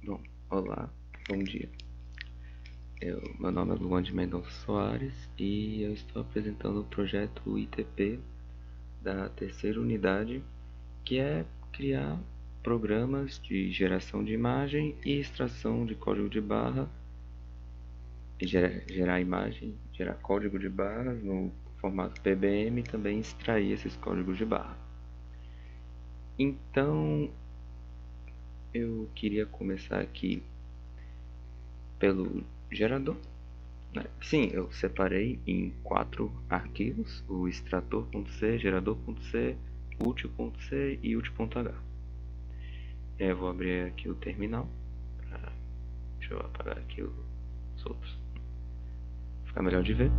Bom, olá, bom dia. Meu nome é Luan de Mendonça Soares e eu estou apresentando o projeto ITP da terceira unidade, que é criar programas de geração de imagem e extração de código de barra, e gerar imagem, gerar código de barras no formato PBM e também extrair esses códigos de barra. Então, eu queria começar aqui pelo gerador. Sim, eu separei em 4 arquivos: o extrator.c, gerador.c, util.c e util.h. Eu vou abrir aqui o terminal. Deixa eu apagar aqui os outros, ficar melhor de ver.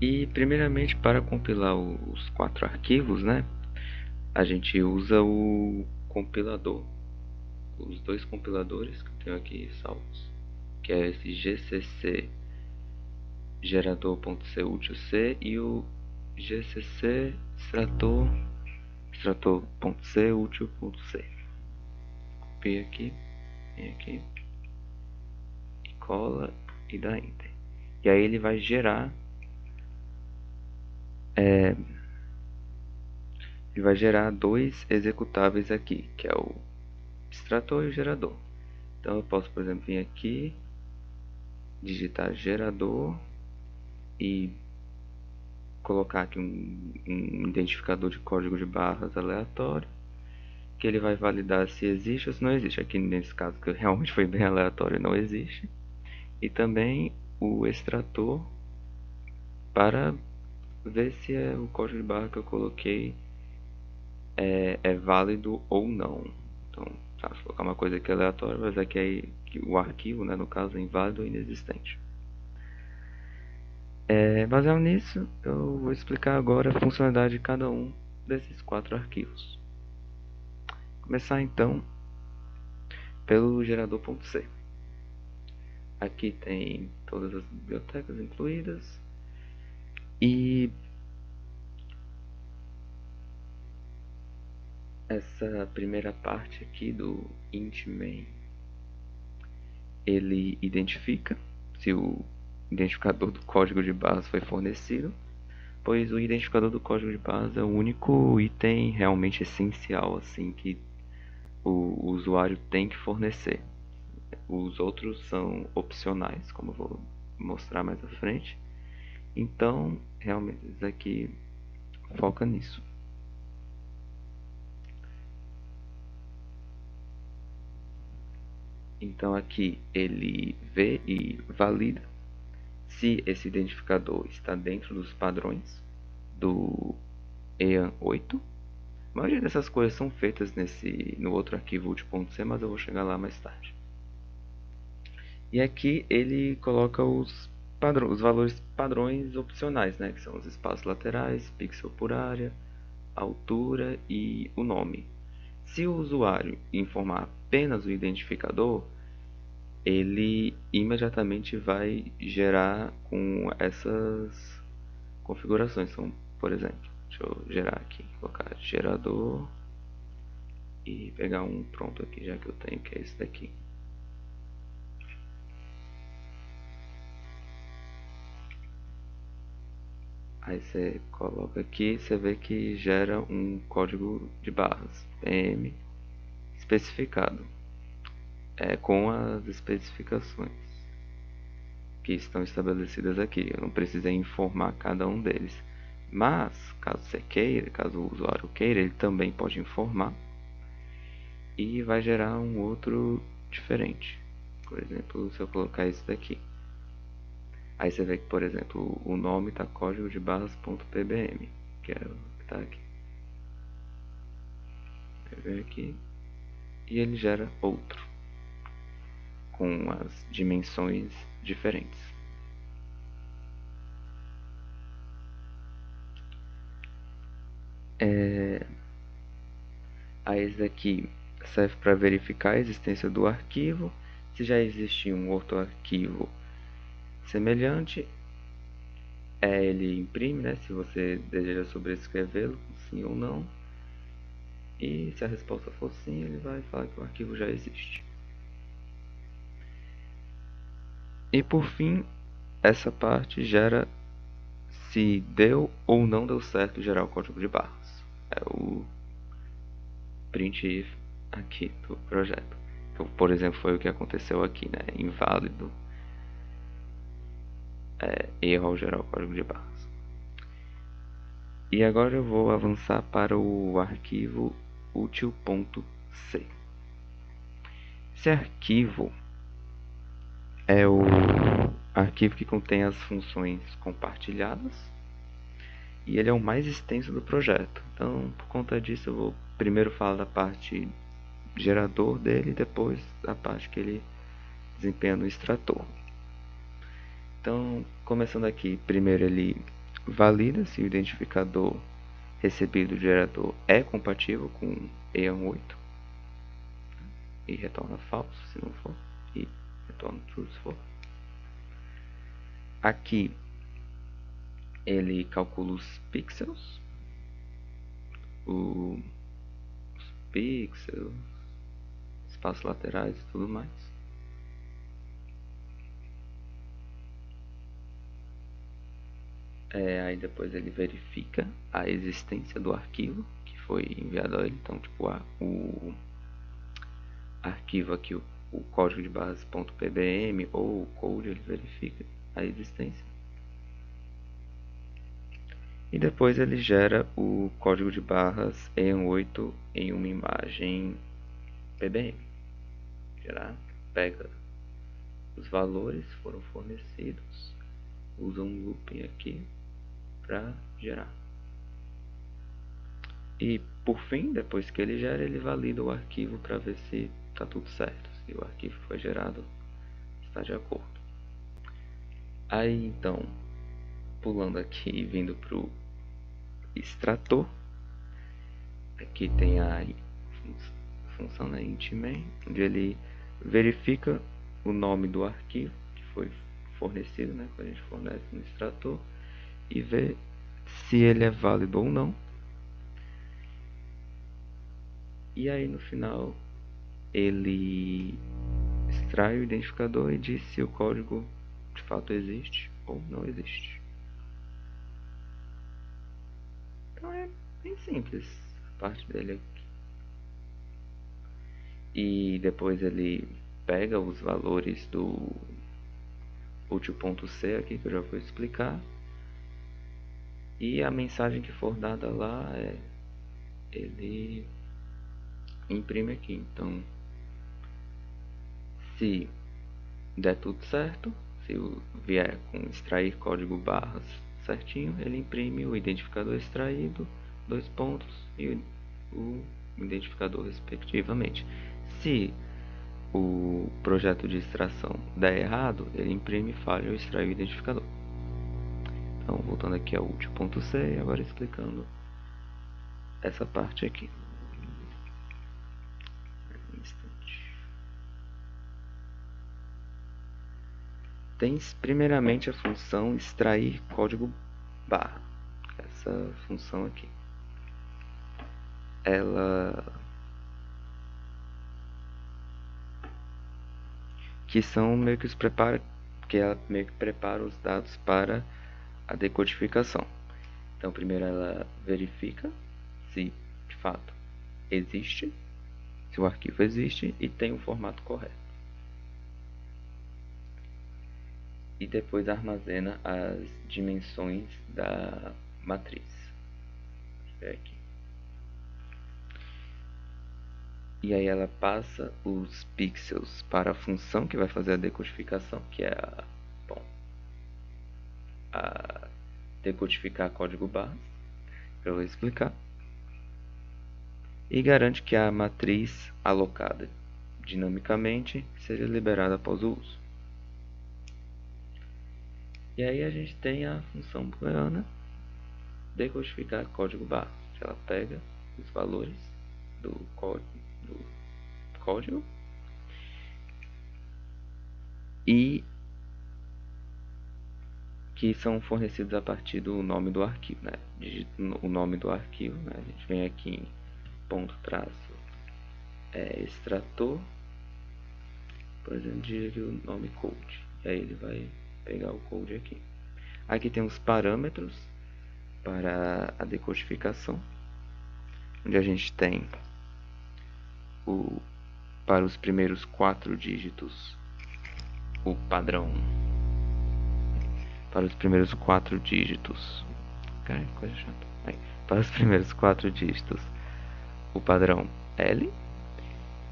E primeiramente, para compilar os 4 arquivos, a gente usa o compilador, os 2 compiladores que eu tenho aqui salvos, que é esse gcc gerador.c util.c e o gcc extrator.c util.c. Copia aqui, vem aqui e cola e dá enter. E aí ele vai gerar dois executáveis aqui, que é o extrator e o gerador. Então eu posso, por exemplo, vir aqui, digitar gerador e colocar aqui um identificador de código de barras aleatório, que ele vai validar se existe ou se não existe. Aqui nesse caso, que realmente foi bem aleatório, não existe. E também o extrator para ver se o código de barra que eu coloquei é válido ou não. Então, se colocar uma coisa aqui aleatória, vai dizer que o arquivo, no caso, é inválido ou inexistente. Baseado nisso, eu vou explicar agora a funcionalidade de cada um desses 4 arquivos. Começar então pelo gerador.c. Aqui tem todas as bibliotecas incluídas e essa primeira parte aqui do int main, ele identifica se o identificador do código de barras foi fornecido, pois o identificador do código de barras é o único item realmente essencial assim que o usuário tem que fornecer. Os outros são opcionais, como eu vou mostrar mais à frente. Então, realmente, isso aqui foca nisso. Então aqui ele vê e valida se esse identificador está dentro dos padrões do EAN8. A maioria dessas coisas são feitas no outro arquivo util.c, mas eu vou chegar lá mais tarde. E aqui ele coloca os valores padrões opcionais, que são os espaços laterais, pixel por área, altura e o nome. Se o usuário informar apenas o identificador, ele imediatamente vai gerar com essas configurações. Então, por exemplo, deixa eu gerar aqui, colocar gerador e pegar um pronto aqui, já que eu tenho, que é esse daqui. Aí você coloca aqui, você vê que gera um código de barras PM especificado, com as especificações que estão estabelecidas aqui. Eu não precisei informar cada um deles, mas caso o usuário queira, ele também pode informar e vai gerar um outro diferente. Por exemplo, se eu colocar esse daqui, aí você vê que, por exemplo, o nome está código de barras.pbm, que é o que está aqui. Vai ver aqui e ele gera outro com as dimensões diferentes. Aí esse daqui serve para verificar a existência do arquivo. Se já existe um outro arquivo semelhante, ele imprime, se você deseja sobrescrevê-lo, sim ou não. E se a resposta for sim, ele vai falar que o arquivo já existe. E por fim, essa parte gera se deu ou não deu certo gerar o código de barras. É o printf aqui do projeto. Então, por exemplo, foi o que aconteceu aqui, né? Inválido, erro ao gerar o código de barras. E agora eu vou avançar para o arquivo util.c. Esse arquivo é o arquivo que contém as funções compartilhadas e ele é o mais extenso do projeto. Então, por conta disso, eu vou primeiro falar da parte gerador dele e depois da parte que ele desempenha no extrator. Então, começando aqui, primeiro ele valida se o identificador recebido do gerador é compatível com EAN8 e retorna falso se não for e retorna true se for. Aqui ele calcula os pixels, espaços laterais e tudo mais. Aí depois ele verifica a existência do arquivo que foi enviado a ele. Então, tipo, o arquivo aqui, o código de barras .pbm ou o code, ele verifica a existência. E depois ele gera o código de barras EAN8 em uma imagem PBM. Pega os valores que foram fornecidos, usa um looping aqui para gerar. E por fim, depois que ele gera, ele valida o arquivo para ver se está tudo certo, se o arquivo que foi gerado está de acordo. Aí então, pulando aqui e vindo para o extrator, aqui tem a função da int_main, onde ele verifica o nome do arquivo que foi fornecido, né, quando a gente fornece no extrator, e vê se ele é válido ou não. E aí no final ele extrai o identificador e diz se o código de fato existe ou não existe. Então é bem simples a parte dele aqui. E depois ele pega os valores do util.c aqui, que eu já vou explicar, e a mensagem que for dada lá ele imprime aqui. Então, se der tudo certo, se vier com extrair código barras certinho, ele imprime o identificador extraído, 2 pontos e o identificador respectivamente. Se o projeto de extração der errado, ele imprime falha ou extrai o identificador. Então, voltando aqui ao util.c e agora explicando essa parte aqui. Tem primeiramente a função extrair código barra. Essa função aqui. Ela que são meio que ela meio que prepara os dados para a decodificação. Então, primeiro ela verifica se de fato existe, se o arquivo existe e tem o formato correto. E depois armazena as dimensões da matriz. Aqui. E aí ela passa os pixels para a função que vai fazer a decodificação, que é a decodificar código barras, que eu vou explicar. E garante que a matriz alocada dinamicamente seja liberada após o uso. E aí a gente tem a função booleana decodificar código barra, que ela pega os valores do código e que são fornecidos a partir do nome do arquivo, né? Digita o nome do arquivo, né? A gente vem aqui em ponto traço extrator, por exemplo, digite o nome code, e aí ele vai pegar o code aqui. Aqui tem os parâmetros para a decodificação, onde a gente tem para os primeiros 4 dígitos o padrão. Para os primeiros 4 dígitos, cara, coisa chata. Aí, para os primeiros 4 dígitos o padrão L,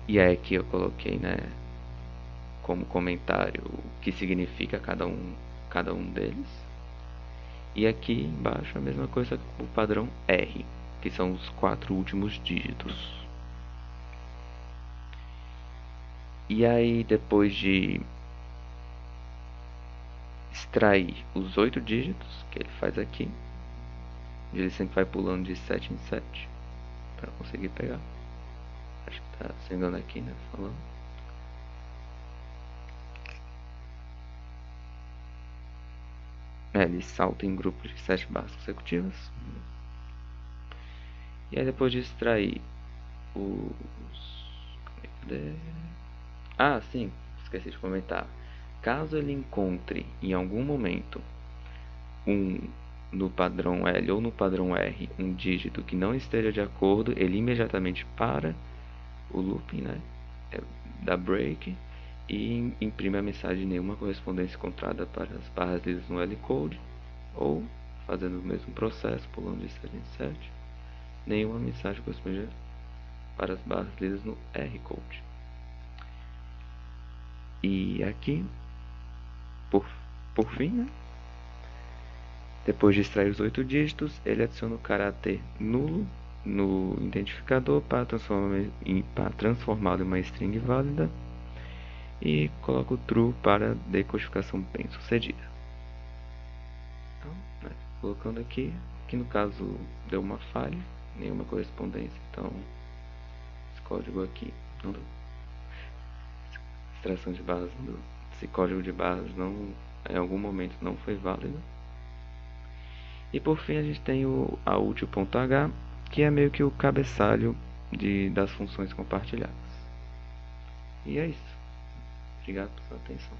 e aí aqui eu coloquei, né, como comentário o que significa cada um deles. E aqui embaixo a mesma coisa, o padrão R, que são os 4 últimos dígitos. E aí, depois de extrair os 8 dígitos que ele faz aqui, ele sempre vai pulando de 7 em 7 para conseguir pegar. Acho que tá se engano aqui, né? Falando. Ele salta em grupos de 7 barras consecutivas. E aí, depois de extrair os... Ah, sim, esqueci de comentar. Caso ele encontre em algum momento no padrão L ou no padrão R um dígito que não esteja de acordo, ele imediatamente para o looping, né, da break, e imprime a mensagem nenhuma correspondência encontrada para as barras lidas no L-code, ou fazendo o mesmo processo, pulando de 7 em 7, nenhuma mensagem correspondente para as barras lidas no R-code. E aqui, por fim, né, depois de extrair os 8 dígitos, ele adiciona o caráter nulo no identificador para transformá-lo em uma string válida, e coloca o true para decodificação bem sucedida. Então, né, colocando aqui no caso deu uma falha, nenhuma correspondência, então esse código aqui não deu. Extração de barras não deu. Esse código de barras não, em algum momento não foi válido. E por fim a gente tem a util.h, que é meio que o cabeçalho das funções compartilhadas. E é isso. Obrigado pela sua atenção.